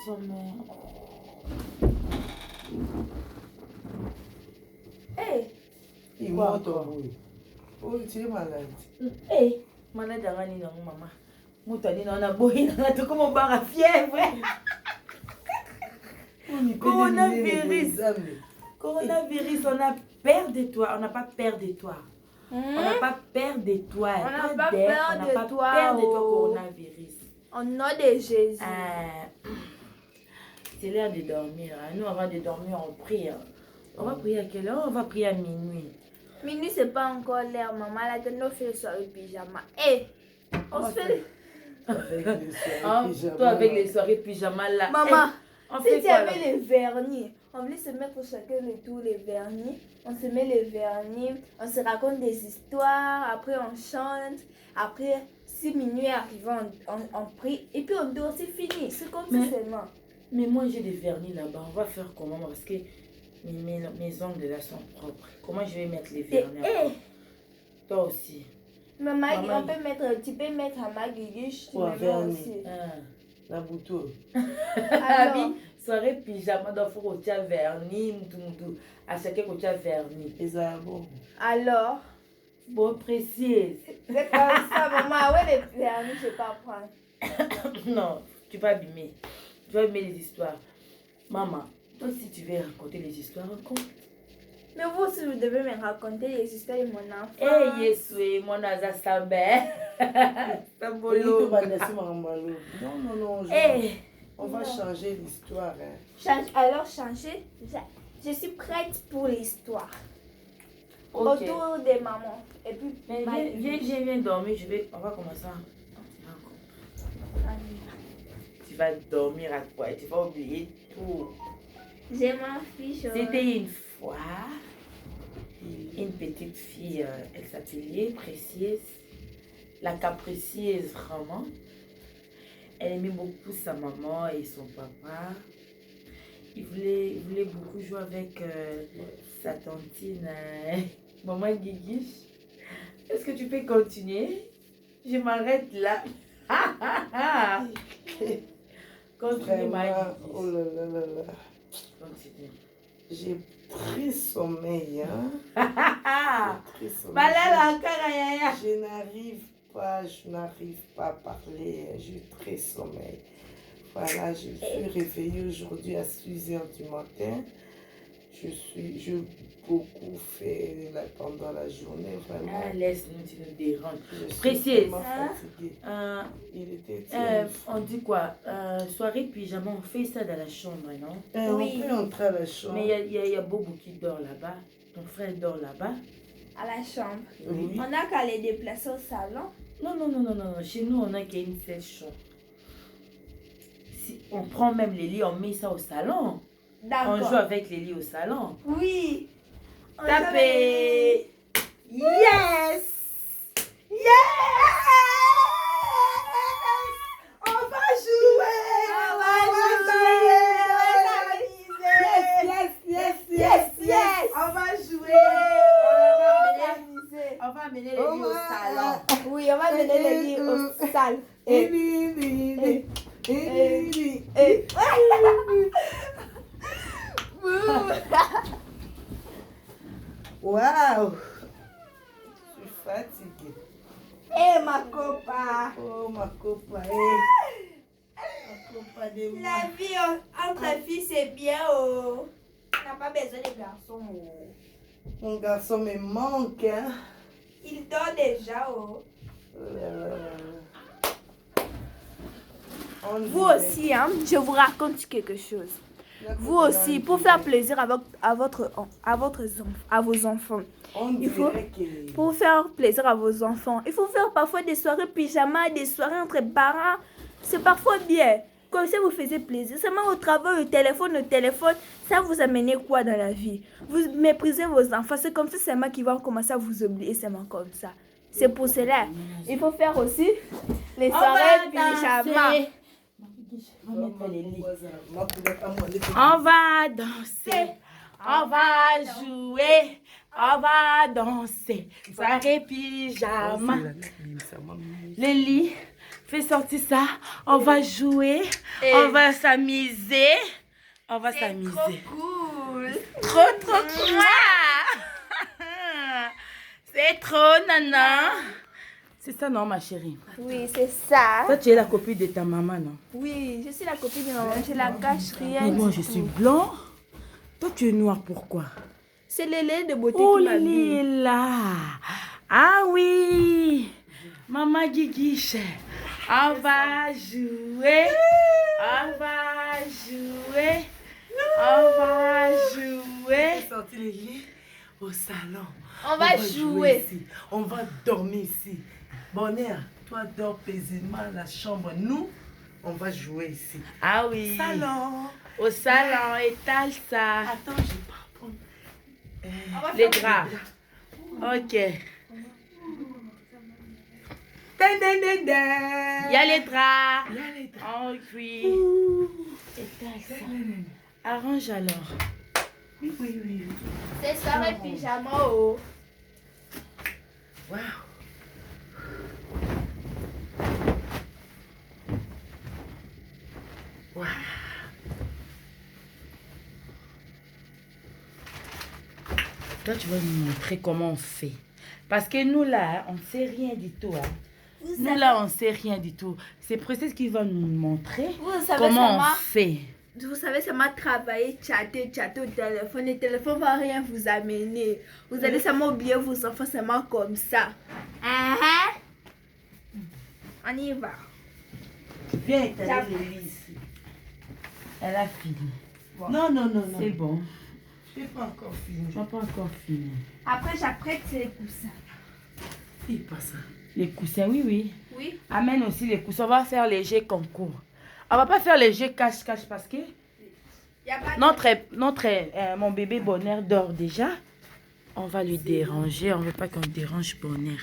sommeil. Hey. Il monte au bout. Oh, tu es malade. Hey, malade à Rani, non, maman. Moutani, non, on a bohé, on a tout comme on barre à fièvre. Coronavirus. Coronavirus, on a peur de toi. On n'a pas peur de toi. On n'a pas peur de toi. On n'a pas peur de toi. Peur de toi, coronavirus. Au nom de Jésus. C'est l'heure de dormir. Nous, avant de dormir, on prie. On va prier à quelle heure? On va prier à minuit. Minuit, c'est pas encore l'heure, maman. Là, on fait le soirée pyjama. Hé, on se fait... Avec les soirées pyjama. Toi, avec les soirées pyjama là. Maman, si tu avais les vernis, on voulait se mettre chacun le tour les vernis. On se met les vernis, on se raconte des histoires, après on chante. Après, si minuit arrive, on prie. Et puis on dort, c'est fini. C'est comme ça seulement. Mais moi, j'ai des vernis là-bas. On va faire comment? Parce que mes ongles là sont propres. Comment je vais mettre les vernis? Toi aussi. Maman, tu peux mettre à ma guiguiche, tu me mets aussi. La bouteille. Alors, soirée pyjama, donc il faut que tu aies vernis, à chacun que tu aies vernis. Et ça, bon. Alors, bon, précise. C'est comme ça, maman. Ouais, les vernis, je ne vais pas prendre. Non, tu vas abîmer. Tu vas abîmer les histoires. Maman, toi, si tu veux raconter les histoires, raconte. Mais vous aussi, vous devez me raconter les histoires de mon enfant. Eh, Yesoué, mon asa sabé. Sabolo. Non, non, non. On va changer l'histoire. Alors, changer. Je suis prête pour l'histoire. Okay. Autour des mamans. Et puis, viens dormir. On va commencer. Tu vas dormir à quoi? Tu vas oublier tout. J'ai ma fiche. C'était une fois une petite fille, elle s'appelait Précieuse, la capricieuse vraiment. Elle aimait beaucoup sa maman et son papa. Il voulait beaucoup jouer avec sa tantine, maman Guiguiche. Est-ce que tu peux continuer? Je m'arrête là. Continue, ma Guiguiche. Oh là là là là. Continue. J'ai très sommeil, hein. Très sommeil. Je n'arrive pas à parler. J'ai très sommeil. Voilà, je suis réveillée aujourd'hui à 6 h du matin. J'ai beaucoup fait pendant la journée, vraiment. Laisse-nous, tu nous déranges. Précieuse. Il était on dit quoi? Soirée pyjama, on fait ça dans la chambre, non? Oui. On peut entrer à la chambre. Mais il y a Bobo qui dort là-bas. Ton frère dort là-bas. À la chambre. Oui. On n'a qu'à les déplacer au salon. Non. Chez nous, on a qu'une seule chambre. Si on prend même les lits, on met ça au salon. D'accord. On joue avec les lits au salon. Oui. Tapez. Yes! On va jouer! Yes! On va jouer! On va amener les lits au salon. Oui, on va amener les lits au salon. Waouh! Je suis fatiguée. Ma copa. Oh, ma copa. Ma copa de moi. La vie entre filles, c'est bien. On n'a pas besoin de garçons. Mon garçon me manque. Hein? Il dort déjà. Vous aussi, hein, je vous raconte quelque chose. Vous aussi, pour faire plaisir à vos enfants, pour faire plaisir à vos enfants, il faut faire parfois des soirées pyjama, des soirées entre parents. C'est parfois bien. Comme ça, vous faisiez plaisir. Seulement au travail, le téléphone, ça vous amène quoi dans la vie? Vous méprisez vos enfants. C'est comme ça seulement qu'ils vont commencer à vous oublier seulement comme ça. C'est pour cela. Il faut faire aussi les soirées pyjama. On va danser, on va jouer, on va danser. Soirée pyjama. Les lits, Fais sortir ça. On va jouer. On va s'amuser. On va s'amuser. C'est trop cool. Trop cool. C'est trop, Nana. C'est ça, non, ma chérie? Oui, c'est ça. Toi, tu es la copine de ta maman, non? Oui, je suis la copine de maman. Je la cache rien. Mais moi, je suis blanc. Toi, tu es noir. Pourquoi? C'est le lait de beauté Oh qui m'habille. là. Ah oui. Maman Guiguiche. On va jouer. On va jouer. On va jouer. Sortir les lits au salon. On va jouer. Ici. On va dormir ici. Bonheur, toi dors paisiblement à la chambre. Nous, on va jouer ici. Ah oui. Salon. Au salon, étale ça. Attends, je vais pas prendre. Les draps. Ok. Il y a les draps. Il y a les draps. Oh oui. Étale ça. Arrange alors. Oui, oui, oui. C'est soirée pyjama. Oh. Wow. Wow. Toi, tu vas nous montrer comment on fait. Parce que nous, là, on ne sait rien du tout. Hein. Nous, là, on ne sait rien du tout. C'est Princesse qui va nous montrer comment on fait. Vous savez, ça m'a travaillé, chatter au téléphone. Le téléphone ne va rien vous amener. Vous allez seulement oublier vos enfants seulement comme ça. On y va. Viens étaler les lits ici. Elle a fini. Bon. Non, non, non, non. C'est bon. Je n'ai pas encore fini. Je n'ai pas encore fini. Après, j'apprête les coussins. Fais pas ça. Les coussins, oui, oui. Oui. Amène aussi les coussins. On va faire léger concours. On va pas faire léger cache-cache parce que Y a pas de... mon bébé Bonheur dort déjà. On va lui déranger. On ne veut pas qu'on dérange Bonheur.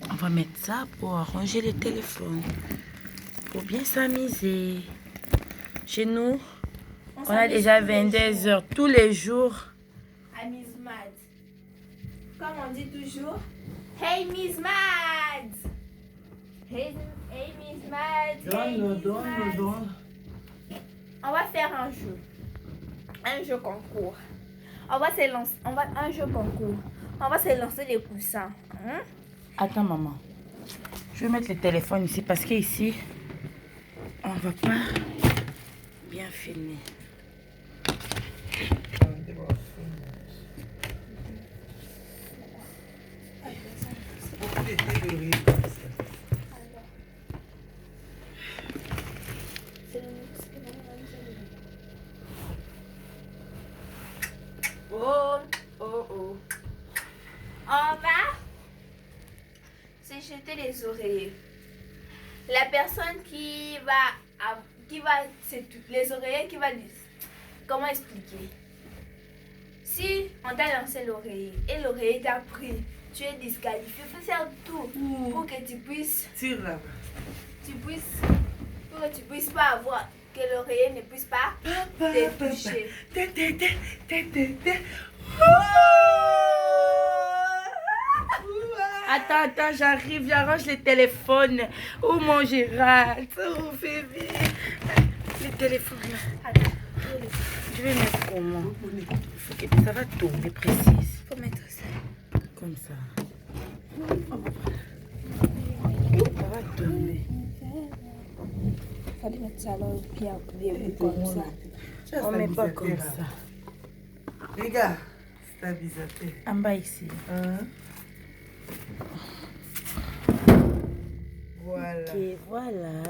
On va mettre ça pour arranger le téléphone. Pour bien s'amuser. Chez nous, on a déjà 22 heures tous les jours. À Miss Mad. Comme on dit toujours, hey Miss Mad! Hey Miss Mad! Hey, Miss Mad. Donne. On va faire un jeu. Un jeu concours. On va se lancer. Un jeu concours. On va se lancer les coussins. Hein? Attends, maman. Je vais mettre le téléphone ici parce qu'ici, on ne va pas bien filmer. Oh. On va se jeter les oreillers. La personne qui va les oreillers qui va comment expliquer? Si on t'a lancé l'oreiller et l'oreiller t'a pris, tu es disqualifié. Il faut faire tout pour que tu puisses. Tire là-bas. Pour que tu puisses pas avoir, que l'oreiller ne puisse pas te toucher. Attends, j'arrive, j'arrange les téléphones. Oh mon Gérald, oh bébé. Les téléphones là. Attends, Je vais mettre comment? Faut que ça va tomber précise. faut mettre ça. Comme ça. Ça va tomber. Fallait mettre ça là, bien comme ça. On met pas comme ça. Les gars, stabilisateur. En bas ici. Voilà. Ok, voilà.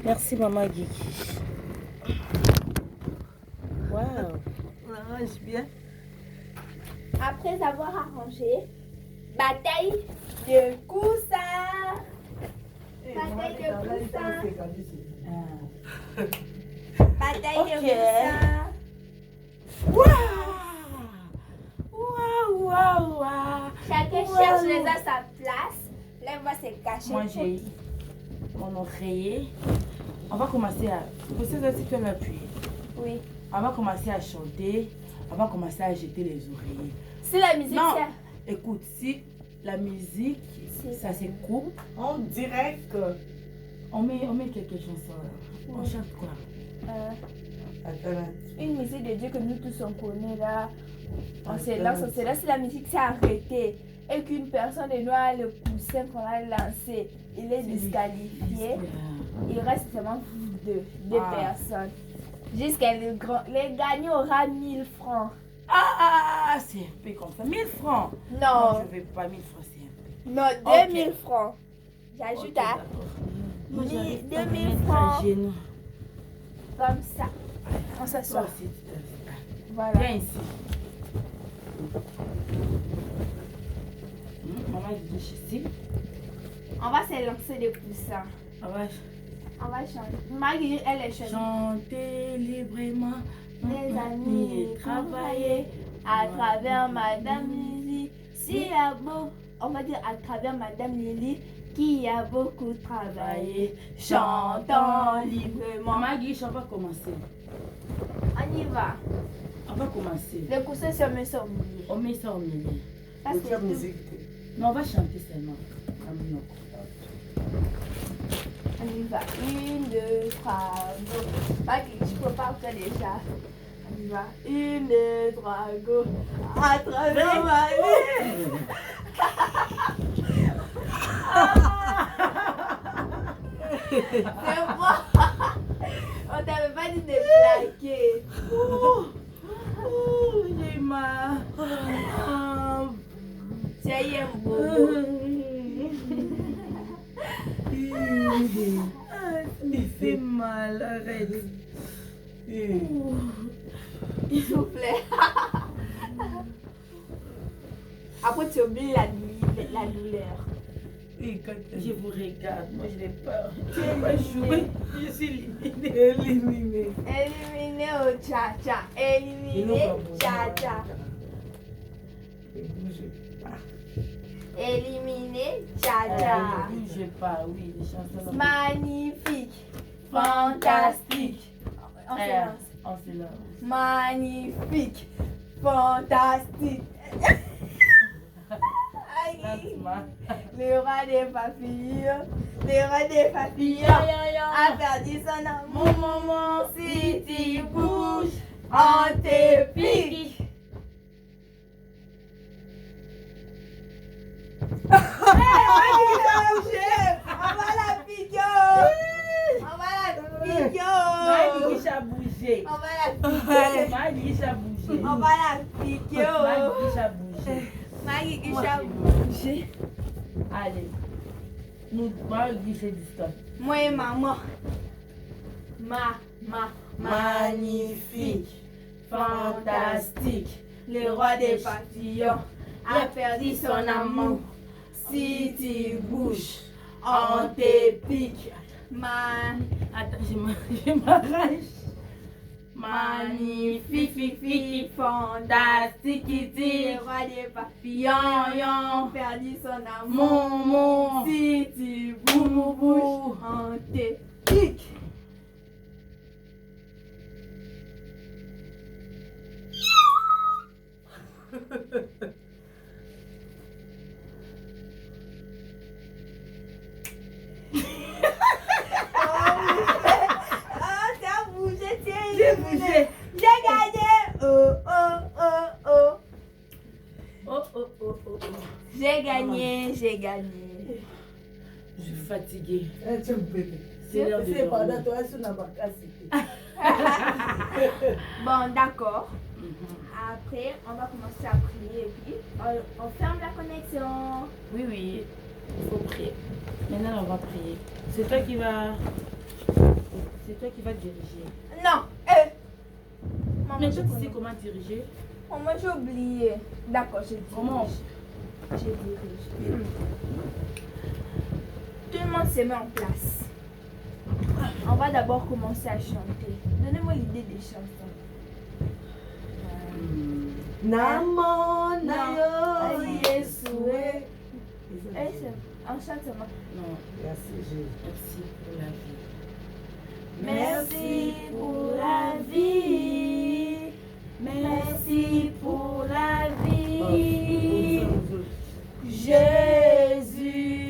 Merci maman Guigui. Waouh. On arrange bien. Après avoir arrangé, bataille de coussins. Bataille de coussins. Bataille de coussins. Waouh. Chacun cherche les à sa place. Là, on va se cacher. Moi, j'ai mon oreiller. On va commencer à... Vous savez si tu peux m'appuyer. Oui. On va commencer à chanter. On va commencer à jeter les oreillers. Si la musique, Non, c'est... écoute, si la musique, Ça c'est court. En direct. On met quelque chose. On chante quoi? Une musique de Dieu que nous tous on connaît là. On se lance, si la musique s'est arrêtée et qu'une personne de noir le poussin qu'on a lancé, il est disqualifié. Il reste seulement deux personnes. Jusqu'à les gagnants aura 1000 francs. C'est un peu comme ça. 1000 francs. Non, je ne veux pas 1000 francs, c'est un peu. Non, 2000 francs. J'ajoute à 2000 francs. Comme ça. On s'assoit. Voilà. Viens ici. Maman dit ici. On va se lancer des poussins. On va chanter. Marie, elle est chanteuse. Chanter librement. Les amis, travailler à travers Madame Lily. Si a beau, on va dire à travers Madame Lily, qui a beaucoup travaillé. Chantons librement. Maggie, on va commencer. On y va. On va commencer. Le coussin se met sur le milieu. On met ça au milieu. Ça, c'est La tout. musique. Non, on va chanter seulement. On y va. 1, 2, 3, go. Maggie, tu peux pas faire déjà. On y va. 1, 2, 3, go. À travers ma vie. C'est moi. On t'avait pas dit de plaquer. J'ai mal. Tu aimes beaucoup. Il fait mal, arrête. S'il vous plaît. Après, tu oublies la douleur. Oui, quand je vous regarde, moi je n'ai peur. Je n'ai pas joué. Je suis éliminée. Éliminé au cha-cha. Éliminé cha-cha. Éliminé cha-cha. Ne bougez pas, oui, les chansons. Magnifique. Fantastique. On se lance. On se lance. Magnifique. Fantastique. Le roi des papillons, a perdu son amour. Maman, si tu bouges, on te pique. On va la piquer. On va la piquer. Maggie a bougé. On va la piquer. Maggie a bougé. On va la piquer. Maggie a bougé. Maggie a bougé. Allez. Nous, Maggie fait du stop. Moi et maman. Magnifique. Fantastique. Le roi des papillons a perdu son amour. Si tu bouges, on te pique. Attends, je m'arrache. Magnifique, fantastique, le roi des papillons a perdu son amour. Si tu bouges, on te pique. J'ai gagné. J'ai gagné. Je suis fatiguée. C'est l'heure de dormir. Bon, d'accord. Après, on va commencer à prier et puis on ferme la connexion. Oui, il faut prier. Maintenant, on va prier. C'est toi qui vas diriger. Non. Maman, Mais toi, tu sais comment diriger? Maman, j'ai oublié. D'accord, je dirige. Comment? Je dirige. Tout le monde se met en place. On va d'abord commencer à chanter. Donnez-moi l'idée des chansons. Namo nayo Yesue. On chante seulement. Non. Merci Merci Jésus. Merci pour la vie. Merci pour la vie. Jésus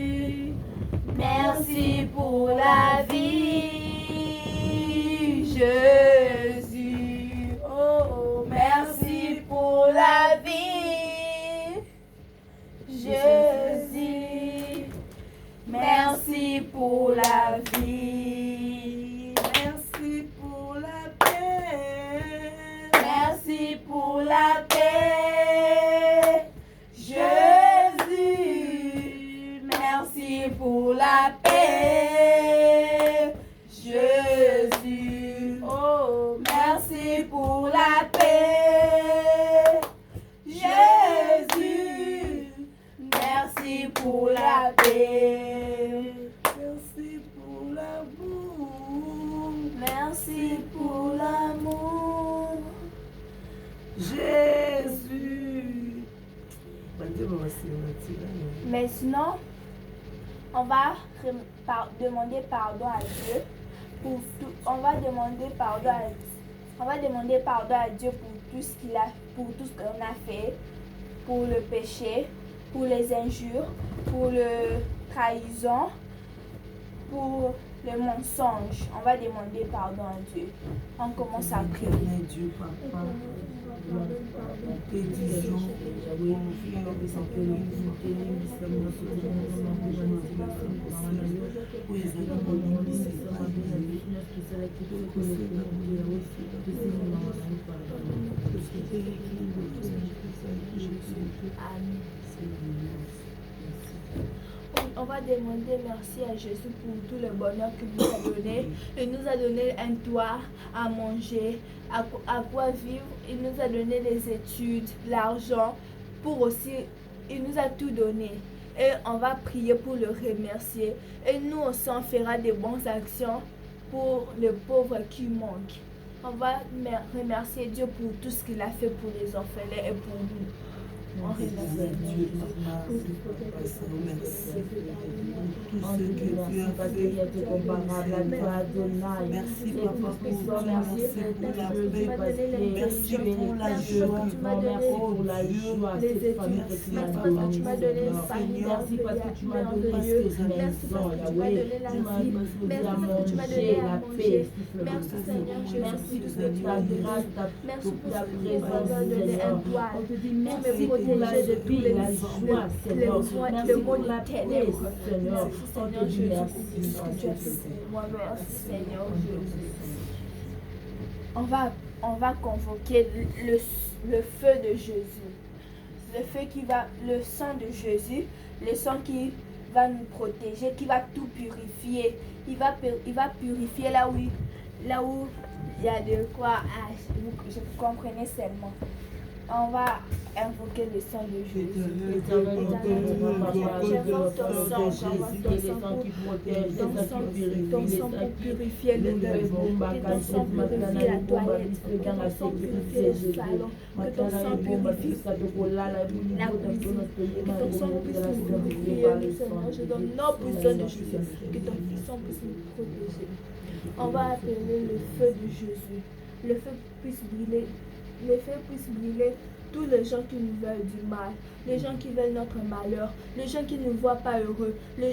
Jésus. Mais sinon, on va demander pardon à Dieu pour tout. On va demander pardon à Dieu pour tout ce qu'on a fait, pour le péché, pour les injures, pour le trahison, pour le mensonge. On va demander pardon à Dieu. On commence à prier. Dieu, papa. Pédition, on va demander merci à Jésus pour tout le bonheur qu'il nous a donné. Il nous a donné un toit à manger, à quoi vivre. Il nous a donné les études, l'argent, il nous a tout donné. Et on va prier pour le remercier. Et nous aussi, on fera des bonnes actions pour les pauvres qui manquent. On va remercier Dieu pour tout ce qu'il a fait pour les orphelins et pour nous. On remercie Dieu pour tout ce que tu as fait. Merci papa pour tout, merci pour la paix, merci pour la joie, merci pour la joie, les études, merci parce que tu m'as donné une famille, merci parce que tu m'as donné la vie, merci parce que tu m'as donné la vie, merci parce que tu m'as donné à manger, merci Seigneur Jésus, merci pour ce que tu as donné, merci pour ce que tu m'as donné un toit, merci pour la vie, la joie, Seigneur, merci pour la paix, Seigneur, Seigneur Jésus, pour tout ce que tu as fait pour moi, merci Seigneur Jésus. On va convoquer le feu de Jésus, le sang de Jésus, le sang qui va nous protéger, qui va tout purifier. Il va purifier là où il y a de quoi. Je comprenais seulement. On va invoquer le sang de Jésus. J'invoque ton sang pour purifier le deuil, que ton sang purifie la toilette, que ton sang purifie le salon, que ton sang purifie la cuisine, que ton sang puisse nous purifier, Seigneur. Je donne nos besoins de Jésus, que ton sang puisse nous protéger. On va appeler le feu de Jésus. Le feu puisse brûler. Le feu puisse brûler tous les gens qui nous veulent du mal, les gens qui veulent notre malheur, les gens qui ne nous voient pas heureux, les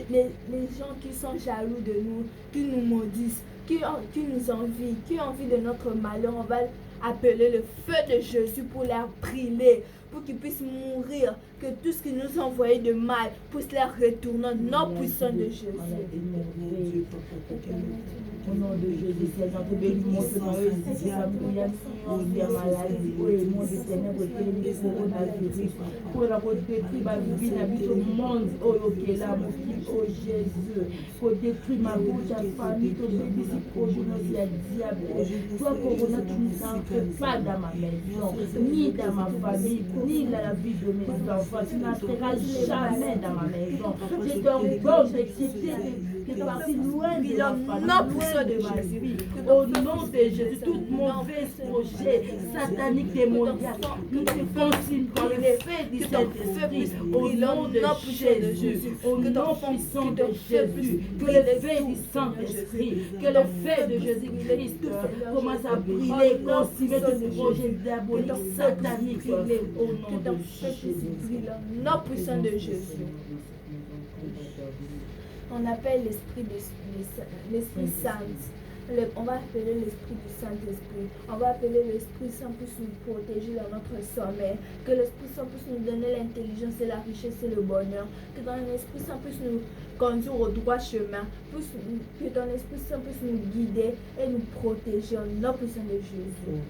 gens qui sont jaloux de nous, qui nous maudissent, qui nous envient, qui ont envie de notre malheur. On va appeler le feu de Jésus pour les brûler, pour qu'ils puissent mourir, que tout ce qu'ils nous ont envoyé de mal puisse les retourner au nom puissant de Jésus. Au nom de Jésus, Seigneur, te bénissons dans eux, si familia, la maladie, pour le monde éternel, pour le coronavirus, pour la détruire ma vie, la vie au monde, oh, ok, là, mon fils, oh Jésus, pour détruire ma bouche, ta famille, ton bénéfice, pour je ne suis un diable. Toi, Corona, tu ne n'entres pas dans ma maison, ni dans ma famille, ni dans la vie de mes enfants, tu n'entreras jamais dans ma maison. Je t'ordonne d'accepter que tu vas si loin de la famille. De ma vie. Au nom de Jésus, tout mauvais projet satanique démoniaque, nous te consigne par le feu du Saint-Esprit. Au nom de Jésus, au nom puissant de Jésus, que le feu du Saint-Esprit, que le feu de Jésus-Christ commence à brûler, consumer tout projet diabolique, satanique. Au nom de Jésus, au nom puissant de Jésus. On appelle l'Esprit Saint. On va appeler l'Esprit du Saint-Esprit. On va appeler l'Esprit Saint pour nous protéger dans notre sommeil. Que l'Esprit Saint puisse nous donner l'intelligence et la richesse et le bonheur. Que dans l'Esprit Saint puisse nous conduire au droit chemin. Que dans l'Esprit Saint puisse nous guider et nous protéger au nom puissant de Jésus.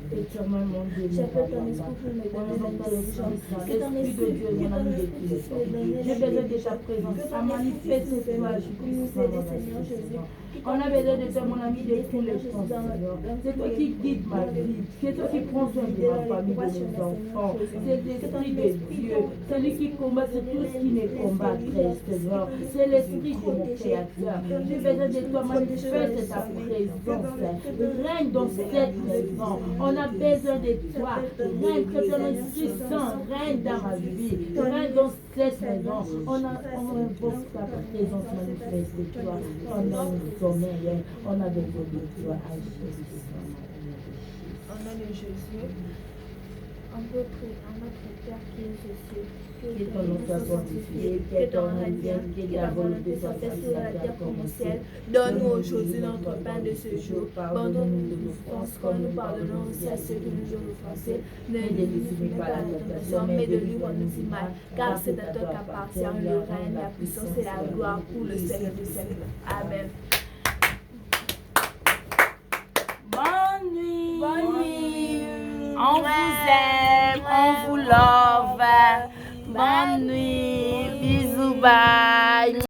J'appelle ton Esprit pour me donner l'intelligence. Que ton Esprit j'ai besoin de ta présence. À manifester ce courage pour nous aider, Seigneur Jésus. On a besoin de toi, mon ami, de tout le temps, Seigneur. C'est toi qui guides ma vie. C'est toi qui prends soin de ma famille, de mes enfants. C'est l'Esprit de Dieu. C'est lui qui combat tout ce qui me combattrait, Seigneur. C'est l'Esprit l'esprit de mon Créateur. J'ai besoin de toi, manifeste ta présence. Règne dans cette maison. On a besoin de toi. Règne que ton Esprit Saint règne dans ma vie. Règne dans cette maison. On invoque ta présence manifeste de toi. On a le sommeil. On a besoin de toi. Au nom de Jésus, on peut prier à notre Père qui est Jésus. Que ton nom soit sanctifié, que ton règne vienne, que ta volonté soit faite sur la terre comme au ciel. Donne-nous aujourd'hui notre pain de ce jour. Pardonne-nous nos offenses, comme nous pardonnons aussi à ceux qui nous ont offensés. Ne nous soumis pas à la tentation, mais de nous rendre du mal. Car c'est à toi qu'appartient le règne, la puissance et la gloire pour le siècle des siècles. Amen. Bonne nuit. Bonne nuit. On vous aime, on vous love. Bonne nuit. Bisous, bye.